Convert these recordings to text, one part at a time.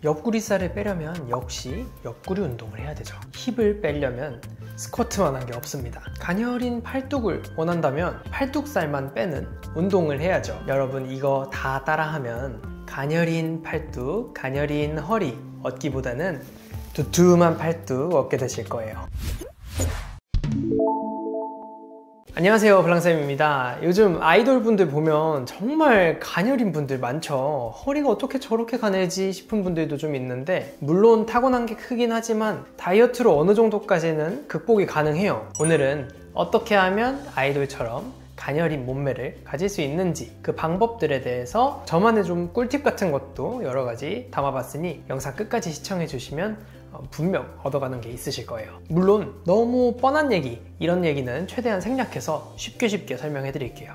옆구리살을 빼려면 역시 옆구리 운동을 해야 되죠. 힙을 빼려면 스쿼트만 한 게 없습니다. 가녀린 팔뚝을 원한다면 팔뚝살만 빼는 운동을 해야죠. 여러분 이거 다 따라하면 가녀린 팔뚝, 가녀린 허리 얻기보다는 두툼한 팔뚝 얻게 되실 거예요. 안녕하세요, 블랑쌤입니다. 요즘 아이돌 분들 보면 정말 가녀린 분들 많죠. 허리가 어떻게 저렇게 가늘지 싶은 분들도 좀 있는데, 물론 타고난 게 크긴 하지만 다이어트로 어느 정도까지는 극복이 가능해요. 오늘은 어떻게 하면 아이돌처럼 가녀린 몸매를 가질 수 있는지, 그 방법들에 대해서 저만의 좀 꿀팁 같은 것도 여러 가지 담아봤으니 영상 끝까지 시청해 주시면 분명 얻어가는 게 있으실 거예요. 물론 너무 뻔한 얘기, 이런 얘기는 최대한 생략해서 쉽게 설명해 드릴게요.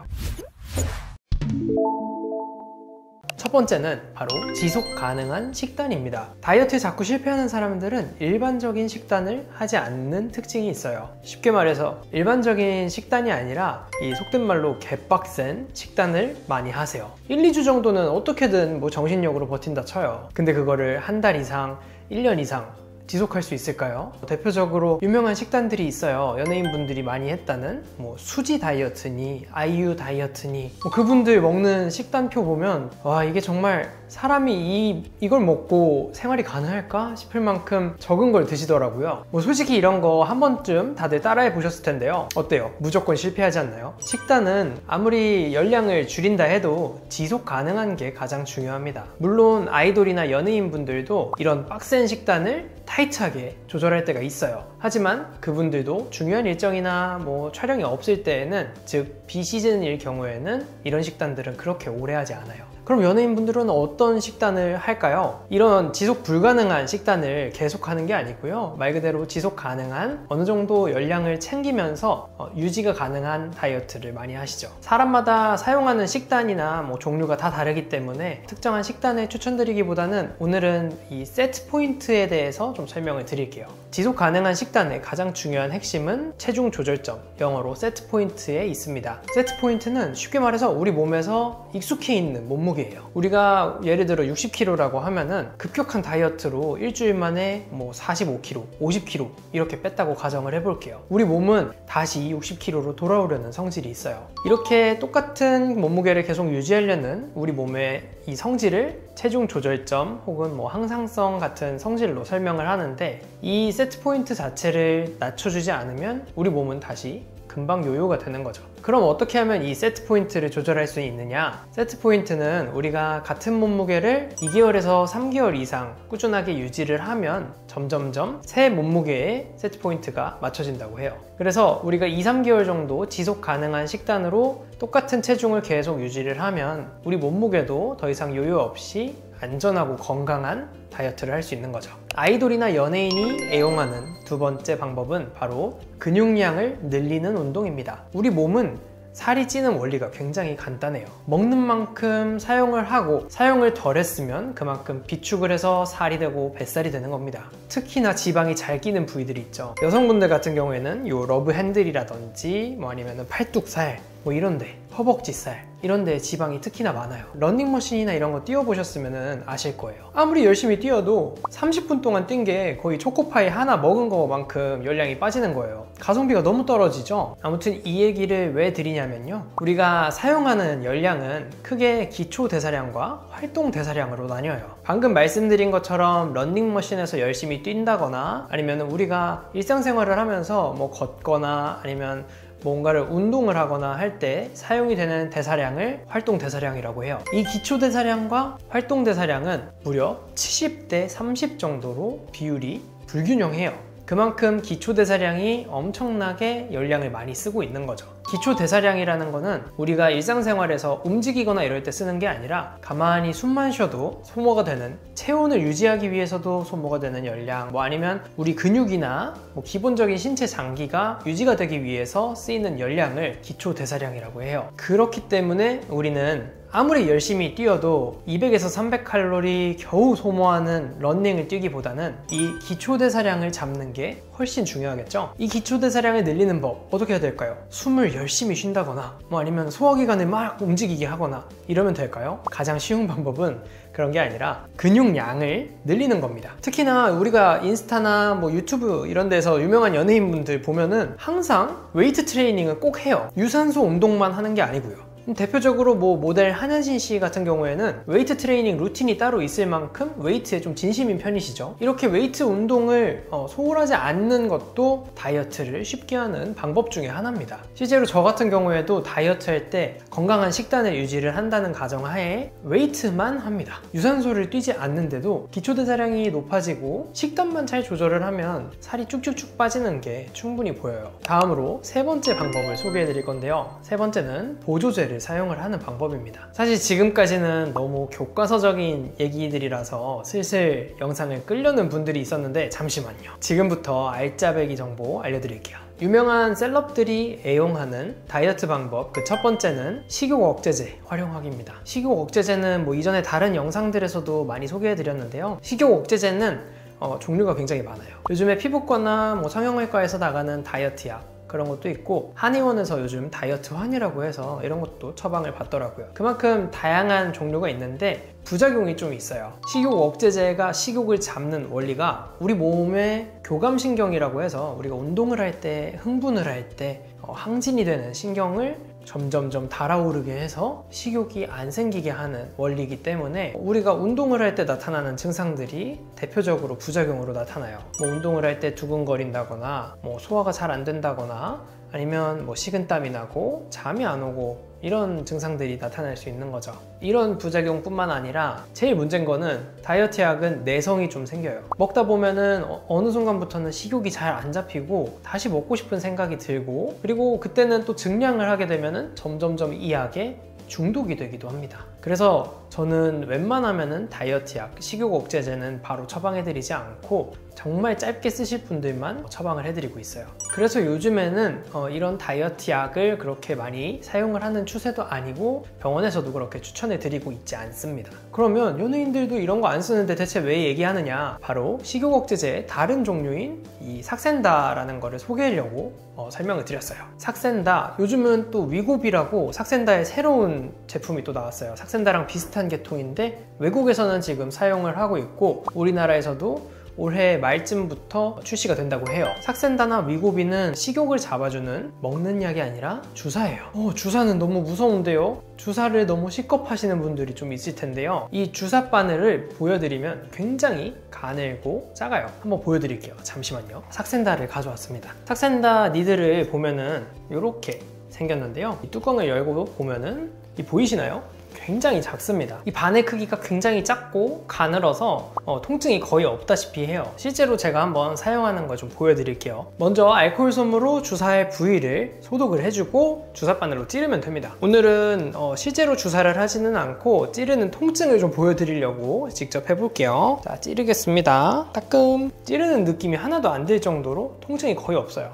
첫 번째는 바로 지속 가능한 식단입니다. 다이어트에 자꾸 실패하는 사람들은 일반적인 식단을 하지 않는 특징이 있어요. 쉽게 말해서 일반적인 식단이 아니라 이 속된 말로 개빡센 식단을 많이 하세요. 1, 2주 정도는 어떻게든 뭐 정신력으로 버틴다 쳐요. 근데 그거를 한 달 이상, 1년 이상 지속할 수 있을까요? 대표적으로 유명한 식단들이 있어요. 연예인분들이 많이 했다는 뭐 수지 다이어트니 아이유 다이어트니 그분들 먹는 식단표 보면 와, 이게 정말 사람이 이걸 먹고 생활이 가능할까 싶을 만큼 적은 걸 드시더라고요. 뭐 솔직히 이런 거 한 번쯤 다들 따라해 보셨을 텐데요. 어때요? 무조건 실패하지 않나요? 식단은 아무리 열량을 줄인다 해도 지속 가능한 게 가장 중요합니다. 물론 아이돌이나 연예인분들도 이런 빡센 식단을 타이트하게 조절할 때가 있어요. 하지만 그분들도 중요한 일정이나 뭐 촬영이 없을 때에는, 즉 비시즌일 경우에는 이런 식단들은 그렇게 오래 하지 않아요. 그럼 연예인분들은 어떤 식단을 할까요? 이런 지속 불가능한 식단을 계속하는 게 아니고요. 말 그대로 지속 가능한 어느 정도 열량을 챙기면서 유지가 가능한 다이어트를 많이 하시죠. 사람마다 사용하는 식단이나 뭐 종류가 다 다르기 때문에 특정한 식단을 추천드리기보다는 오늘은 이 세트 포인트에 대해서 좀 설명을 드릴게요. 지속 가능한 식단의 가장 중요한 핵심은 체중 조절점, 영어로 세트 포인트에 있습니다. 세트 포인트는 쉽게 말해서 우리 몸에서 익숙해 있는 몸무게예요. 우리가 예를 들어 60kg라고 하면은 급격한 다이어트로 일주일 만에 뭐 45kg, 50kg 이렇게 뺐다고 가정을 해볼게요. 우리 몸은 다시 60kg로 돌아오려는 성질이 있어요. 이렇게 똑같은 몸무게를 계속 유지하려는 우리 몸의 이 성질을 체중 조절점 혹은 뭐 항상성 같은 성질로 설명을 하는데, 이 세트 포인트 자체를 낮춰주지 않으면 우리 몸은 다시 금방 요요가 되는 거죠. 그럼 어떻게 하면 이 세트 포인트를 조절할 수 있느냐? 세트 포인트는 우리가 같은 몸무게를 2개월에서 3개월 이상 꾸준하게 유지를 하면 점점점 새 몸무게의 세트 포인트가 맞춰진다고 해요. 그래서 우리가 2, 3개월 정도 지속 가능한 식단으로 똑같은 체중을 계속 유지를 하면 우리 몸무게도 더 이상 요요 없이 안전하고 건강한 다이어트를 할 수 있는 거죠. 아이돌이나 연예인이 애용하는 두 번째 방법은 바로 근육량을 늘리는 운동입니다. 우리 몸은 살이 찌는 원리가 굉장히 간단해요. 먹는 만큼 사용을 하고, 사용을 덜 했으면 그만큼 비축을 해서 살이 되고 뱃살이 되는 겁니다. 특히나 지방이 잘 끼는 부위들이 있죠. 여성분들 같은 경우에는 요 러브 핸들이라든지 뭐 아니면 팔뚝살 뭐 이런데, 허벅지살 이런데 지방이 특히나 많아요. 러닝머신이나 이런 거 뛰어보셨으면 아실 거예요. 아무리 열심히 뛰어도 30분 동안 뛴 게 거의 초코파이 하나 먹은 거만큼 열량이 빠지는 거예요. 가성비가 너무 떨어지죠. 아무튼 이 얘기를 왜 드리냐면요, 우리가 사용하는 열량은 크게 기초 대사량과 활동 대사량으로 나뉘어요. 방금 말씀드린 것처럼 러닝머신에서 열심히 뛴다거나 아니면 우리가 일상생활을 하면서 뭐 걷거나 아니면 뭔가를 운동을 하거나 할 때 사용이 되는 대사량을 활동 대사량이라고 해요. 이 기초 대사량과 활동 대사량은 무려 70대 30 정도로 비율이 불균형해요. 그만큼 기초 대사량이 엄청나게 열량을 많이 쓰고 있는 거죠. 기초 대사량이라는 거는 우리가 일상생활에서 움직이거나 이럴 때 쓰는 게 아니라 가만히 숨만 쉬어도 소모가 되는, 체온을 유지하기 위해서도 소모가 되는 열량, 뭐 아니면 우리 근육이나 뭐 기본적인 신체 장기가 유지가 되기 위해서 쓰이는 열량을 기초 대사량이라고 해요. 그렇기 때문에 우리는 아무리 열심히 뛰어도 200에서 300칼로리 겨우 소모하는 러닝을 뛰기보다는 이 기초대사량을 잡는 게 훨씬 중요하겠죠. 이 기초대사량을 늘리는 법 어떻게 해야 될까요? 숨을 열심히 쉰다거나 아니면 소화기관을 막 움직이게 하거나 이러면 될까요? 가장 쉬운 방법은 그런 게 아니라 근육량을 늘리는 겁니다. 특히나 우리가 인스타나 유튜브 이런 데서 유명한 연예인분들 보면은 항상 웨이트 트레이닝은 꼭 해요. 유산소 운동만 하는 게 아니고요. 대표적으로 모델 한현신 씨 같은 경우에는 웨이트 트레이닝 루틴이 따로 있을 만큼 웨이트에 좀 진심인 편이시죠. 이렇게 웨이트 운동을 소홀하지 않는 것도 다이어트를 쉽게 하는 방법 중에 하나입니다. 실제로 저 같은 경우에도 다이어트 할 때 건강한 식단을 유지를 한다는 가정하에 웨이트만 합니다. 유산소를 뛰지 않는데도 기초대사량이 높아지고 식단만 잘 조절을 하면 살이 쭉쭉쭉 빠지는 게 충분히 보여요. 다음으로 세 번째 방법을 소개해 드릴 건데요. 세 번째는 보조제를 사용을 하는 방법입니다. 사실 지금까지는 너무 교과서적인 얘기들이라서 슬슬 영상을 끌려는 분들이 있었는데 잠시만요. 지금부터 알짜배기 정보 알려드릴게요. 유명한 셀럽들이 애용하는 다이어트 방법 그 첫 번째는 식욕 억제제 활용하기입니다. 식욕 억제제는 이전에 다른 영상들에서도 많이 소개해 드렸는데요. 식욕 억제제는 종류가 굉장히 많아요. 요즘에 피부과나 성형외과에서 나가는 다이어트 약 그런 것도 있고 한의원에서 요즘 다이어트 환이라고 해서 이런 것도 처방을 받더라고요. 그만큼 다양한 종류가 있는데 부작용이 좀 있어요. 식욕 억제제가 식욕을 잡는 원리가 우리 몸의 교감신경이라고 해서 우리가 운동을 할 때 흥분을 할 때 항진이 되는 신경을 점점점 달아오르게 해서 식욕이 안 생기게 하는 원리이기 때문에 우리가 운동을 할 때 나타나는 증상들이 대표적으로 부작용으로 나타나요. 운동을 할 때 두근거린다거나 소화가 잘 안 된다거나 아니면 식은땀이 나고 잠이 안 오고 이런 증상들이 나타날 수 있는 거죠. 이런 부작용뿐만 아니라 제일 문제인 거는 다이어트 약은 내성이 좀 생겨요. 먹다 보면은 어느 순간부터는 식욕이 잘 안 잡히고 다시 먹고 싶은 생각이 들고 그리고 그때는 또 증량을 하게 되면은 점점점 이 약에 중독이 되기도 합니다. 그래서 저는 웬만하면은 다이어트 약, 식욕 억제제는 바로 처방해드리지 않고 정말 짧게 쓰실 분들만 처방을 해드리고 있어요. 그래서 요즘에는 이런 다이어트 약을 그렇게 많이 사용을 하는 추세도 아니고 병원에서도 그렇게 추천해드리고 있지 않습니다. 그러면 연예인들도 이런 거 안 쓰는데 대체 왜 얘기하느냐? 바로 식욕 억제제의 다른 종류인 이 삭센다라는 거를 소개하려고 설명을 드렸어요. 삭센다, 요즘은 또 위고비라고 삭센다의 새로운 제품이 또 나왔어요. 삭센다랑 비슷한 계통인데 외국에서는 지금 사용을 하고 있고 우리나라에서도 올해 말쯤부터 출시가 된다고 해요. 삭센다나 위고비는 식욕을 잡아주는 먹는 약이 아니라 주사예요. 주사는 너무 무서운데요? 주사를 너무 식겁하시는 분들이 좀 있을 텐데요. 이 주사 바늘을 보여드리면 굉장히 가늘고 작아요. 한번 보여드릴게요. 잠시만요. 삭센다를 가져왔습니다. 삭센다 니들을 보면은 이렇게 생겼는데요. 이 뚜껑을 열고 보면은 보이시나요? 굉장히 작습니다. 이 바늘 크기가 굉장히 작고 가늘어서 통증이 거의 없다시피 해요. 실제로 제가 한번 사용하는 걸 좀 보여드릴게요. 먼저 알코올 솜으로 주사할 부위를 소독을 해주고 주사바늘로 찌르면 됩니다. 오늘은 실제로 주사를 하지는 않고 찌르는 통증을 좀 보여드리려고 직접 해볼게요. 자, 찌르겠습니다. 따끔. 찌르는 느낌이 하나도 안 들 정도로 통증이 거의 없어요.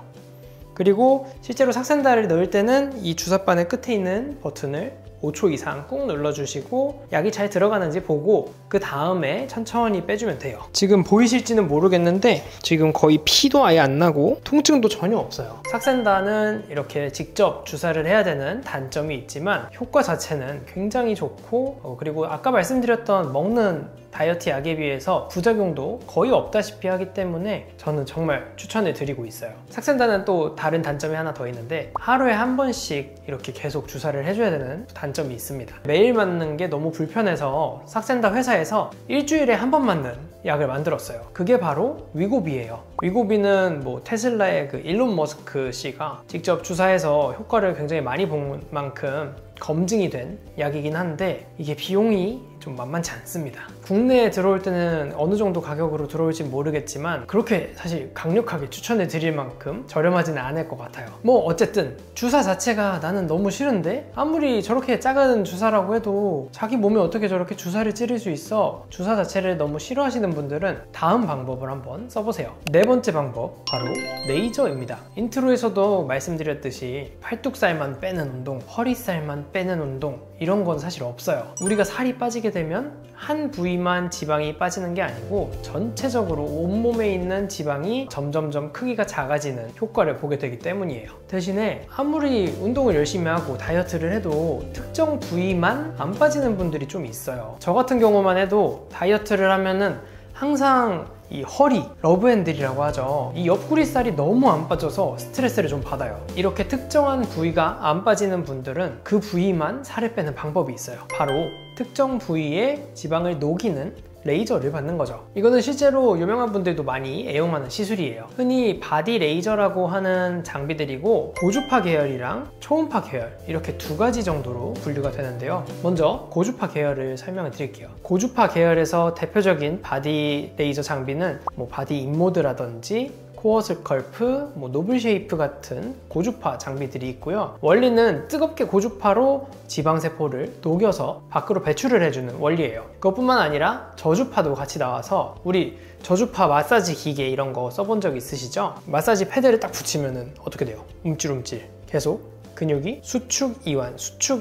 그리고 실제로 삭센다를 넣을 때는 이 주사바늘 끝에 있는 버튼을 5초 이상 꾹 눌러주시고 약이 잘 들어가는지 보고 그 다음에 천천히 빼주면 돼요. 지금 보이실지는 모르겠는데 지금 거의 피도 아예 안 나고 통증도 전혀 없어요. 삭센다는 이렇게 직접 주사를 해야 되는 단점이 있지만 효과 자체는 굉장히 좋고 그리고 아까 말씀드렸던 먹는 다이어트 약에 비해서 부작용도 거의 없다시피 하기 때문에 저는 정말 추천을 드리고 있어요. 삭센다는 또 다른 단점이 하나 더 있는데 하루에 한 번씩 이렇게 계속 주사를 해줘야 되는 단점이 있습니다. 매일 맞는 게 너무 불편해서 삭센다 회사에서 일주일에 한 번 맞는 약을 만들었어요. 그게 바로 위고비예요. 위고비는 테슬라의 그 일론 머스크 씨가 직접 주사해서 효과를 굉장히 많이 본 만큼 검증이 된 약이긴 한데 이게 비용이 좀 만만치 않습니다. 국내에 들어올 때는 어느 정도 가격으로 들어올지 모르겠지만 그렇게 사실 강력하게 추천해 드릴 만큼 저렴하지는 않을 것 같아요. 어쨌든 주사 자체가 나는 너무 싫은데 아무리 저렇게 작은 주사라고 해도 자기 몸에 어떻게 저렇게 주사를 찌를 수 있어? 주사 자체를 너무 싫어하시는 분들은 다음 방법을 한번 써보세요. 네 번째 방법, 바로 레이저입니다. 인트로에서도 말씀드렸듯이 팔뚝살만 빼는 운동, 허리살만 빼는 운동 이런 건 사실 없어요. 우리가 살이 빠지게 되면 한 부위만 지방이 빠지는 게 아니고 전체적으로 온몸에 있는 지방이 점점점 크기가 작아지는 효과를 보게 되기 때문이에요. 대신에 아무리 운동을 열심히 하고 다이어트를 해도 특정 부위만 안 빠지는 분들이 좀 있어요. 저 같은 경우만 해도 다이어트를 하면은 항상 이 허리, 러브핸들이라고 하죠. 이 옆구리살이 너무 안 빠져서 스트레스를 좀 받아요. 이렇게 특정한 부위가 안 빠지는 분들은 그 부위만 살을 빼는 방법이 있어요. 바로 특정 부위에 지방을 녹이는 레이저를 받는 거죠. 이거는 실제로 유명한 분들도 많이 애용하는 시술이에요. 흔히 바디 레이저라고 하는 장비들이고 고주파 계열이랑 초음파 계열 이렇게 두 가지 정도로 분류가 되는데요. 먼저 고주파 계열을 설명을 드릴게요. 고주파 계열에서 대표적인 바디 레이저 장비는 바디 인모드라든지 코어 스컬프, 노블 쉐이프 같은 고주파 장비들이 있고요. 원리는 뜨겁게 고주파로 지방세포를 녹여서 밖으로 배출을 해주는 원리예요. 그것뿐만 아니라 저주파도 같이 나와서 우리 저주파 마사지 기계 이런 거 써본 적 있으시죠? 마사지 패드를 딱 붙이면은 어떻게 돼요? 움찔움찔 계속 근육이 수축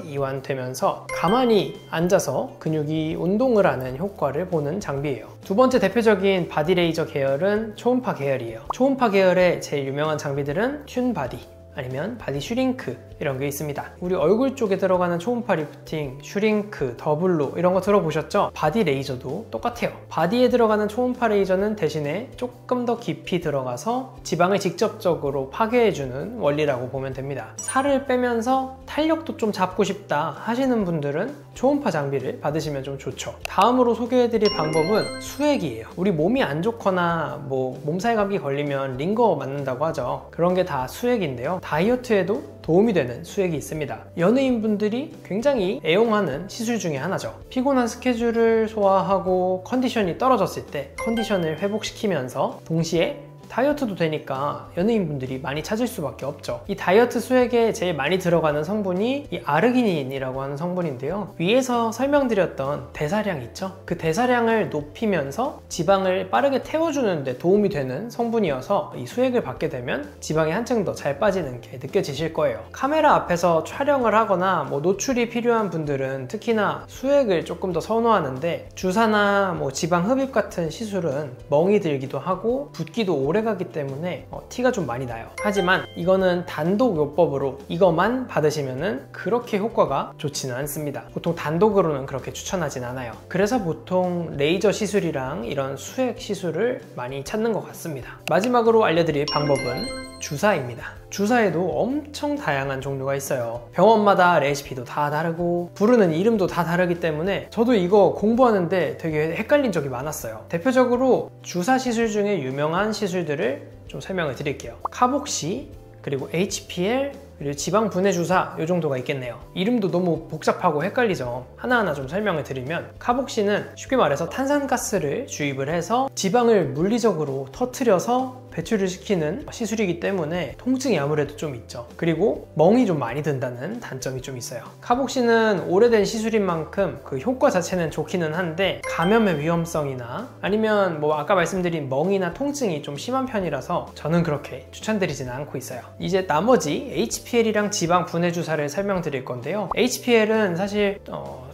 이완 되면서 가만히 앉아서 근육이 운동을 하는 효과를 보는 장비예요. 두 번째 대표적인 바디 레이저 계열은 초음파 계열이에요. 초음파 계열의 제일 유명한 장비들은 튠바디 아니면 바디 슈링크 이런 게 있습니다. 우리 얼굴 쪽에 들어가는 초음파 리프팅, 슈링크, 더블로 이런 거 들어보셨죠? 바디 레이저도 똑같아요. 바디에 들어가는 초음파 레이저는 대신에 조금 더 깊이 들어가서 지방을 직접적으로 파괴해주는 원리라고 보면 됩니다. 살을 빼면서 탄력도 좀 잡고 싶다 하시는 분들은 초음파 장비를 받으시면 좀 좋죠. 다음으로 소개해드릴 방법은 수액이에요. 우리 몸이 안 좋거나 몸살 감기 걸리면 링거 맞는다고 하죠. 그런 게 다 수액인데요. 다이어트에도 도움이 되는 수액이 있습니다. 연예인분들이 굉장히 애용하는 시술 중에 하나죠. 피곤한 스케줄을 소화하고 컨디션이 떨어졌을 때 컨디션을 회복시키면서 동시에 다이어트도 되니까 연예인분들이 많이 찾을 수밖에 없죠. 이 다이어트 수액에 제일 많이 들어가는 성분이 이 아르기닌이라고 하는 성분인데요. 위에서 설명드렸던 대사량 있죠? 그 대사량을 높이면서 지방을 빠르게 태워주는 데 도움이 되는 성분이어서 이 수액을 받게 되면 지방이 한층 더 잘 빠지는 게 느껴지실 거예요. 카메라 앞에서 촬영을 하거나 노출이 필요한 분들은 특히나 수액을 조금 더 선호하는데 주사나 지방 흡입 같은 시술은 멍이 들기도 하고 붓기도 오래 가기 때문에 티가 좀 많이 나요. 하지만 이거는 단독 요법으로 이것만 받으시면은 그렇게 효과가 좋지는 않습니다. 보통 단독으로는 그렇게 추천하진 않아요. 그래서 보통 레이저 시술이랑 이런 수액 시술을 많이 찾는 것 같습니다. 마지막으로 알려드릴 방법은 주사입니다. 주사에도 엄청 다양한 종류가 있어요. 병원마다 레시피도 다 다르고 부르는 이름도 다 다르기 때문에 저도 이거 공부하는데 되게 헷갈린 적이 많았어요. 대표적으로 주사 시술 중에 유명한 시술들을 좀 설명을 드릴게요. 카복시, 그리고 HPL, 그리고 지방 분해 주사 이 정도가 있겠네요. 이름도 너무 복잡하고 헷갈리죠. 하나하나 좀 설명을 드리면 카복시는 쉽게 말해서 탄산가스를 주입을 해서 지방을 물리적으로 터트려서 배출을 시키는 시술이기 때문에 통증이 아무래도 좀 있죠. 그리고 멍이 좀 많이 든다는 단점이 좀 있어요. 카복시는 오래된 시술인 만큼 그 효과 자체는 좋기는 한데 감염의 위험성이나 아니면 아까 말씀드린 멍이나 통증이 좀 심한 편이라서 저는 그렇게 추천드리지는 않고 있어요. 이제 나머지 HPL이랑 지방 분해 주사를 설명드릴 건데요. HPL은 사실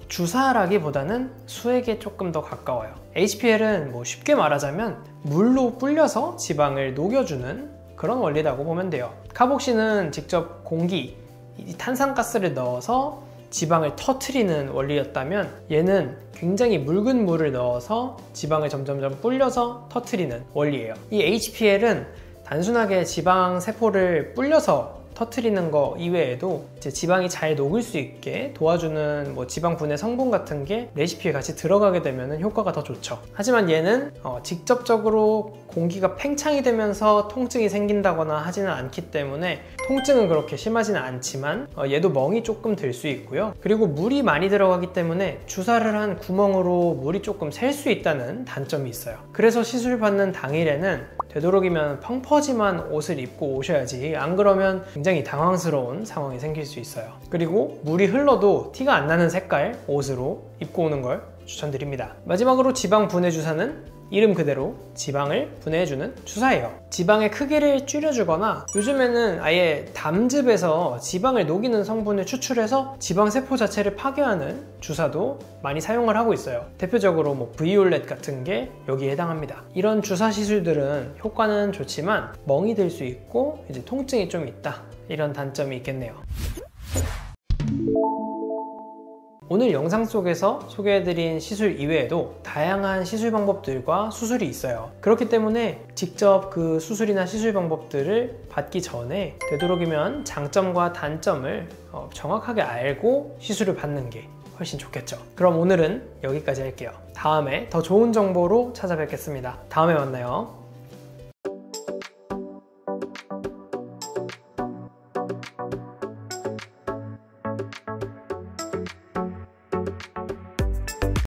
주사라기보다는 수액에 조금 더 가까워요. HPL은 쉽게 말하자면 물로 불려서 지방을 녹여주는 그런 원리라고 보면 돼요. 카복시는 직접 공기, 탄산가스를 넣어서 지방을 터트리는 원리였다면 얘는 굉장히 묽은 물을 넣어서 지방을 점점점 불려서 터트리는 원리예요. 이 HPL은 단순하게 지방 세포를 불려서 터트리는 거 이외에도 이제 지방이 잘 녹을 수 있게 도와주는 지방 분해 성분 같은 게 레시피에 같이 들어가게 되면 효과가 더 좋죠. 하지만 얘는 직접적으로 공기가 팽창이 되면서 통증이 생긴다거나 하지는 않기 때문에 통증은 그렇게 심하지는 않지만 얘도 멍이 조금 들 수 있고요. 그리고 물이 많이 들어가기 때문에 주사를 한 구멍으로 물이 조금 셀 수 있다는 단점이 있어요. 그래서 시술 받는 당일에는 되도록이면 펑퍼짐한 옷을 입고 오셔야지 안 그러면 굉장히 당황스러운 상황이 생길 수 있어요. 그리고 물이 흘러도 티가 안 나는 색깔 옷으로 입고 오는 걸 추천드립니다. 마지막으로 지방 분해 주사는 이름 그대로 지방을 분해해주는 주사예요. 지방의 크기를 줄여주거나 요즘에는 아예 담즙에서 지방을 녹이는 성분을 추출해서 지방세포 자체를 파괴하는 주사도 많이 사용을 하고 있어요. 대표적으로 뭐 브이올렛 같은 게 여기에 해당합니다. 이런 주사 시술들은 효과는 좋지만 멍이 들 수 있고 이제 통증이 좀 있다, 이런 단점이 있겠네요. 오늘 영상 속에서 소개해드린 시술 이외에도 다양한 시술 방법들과 수술이 있어요. 그렇기 때문에 직접 그 수술이나 시술 방법들을 받기 전에 되도록이면 장점과 단점을 정확하게 알고 시술을 받는 게 훨씬 좋겠죠. 그럼 오늘은 여기까지 할게요. 다음에 더 좋은 정보로 찾아뵙겠습니다. 다음에 만나요.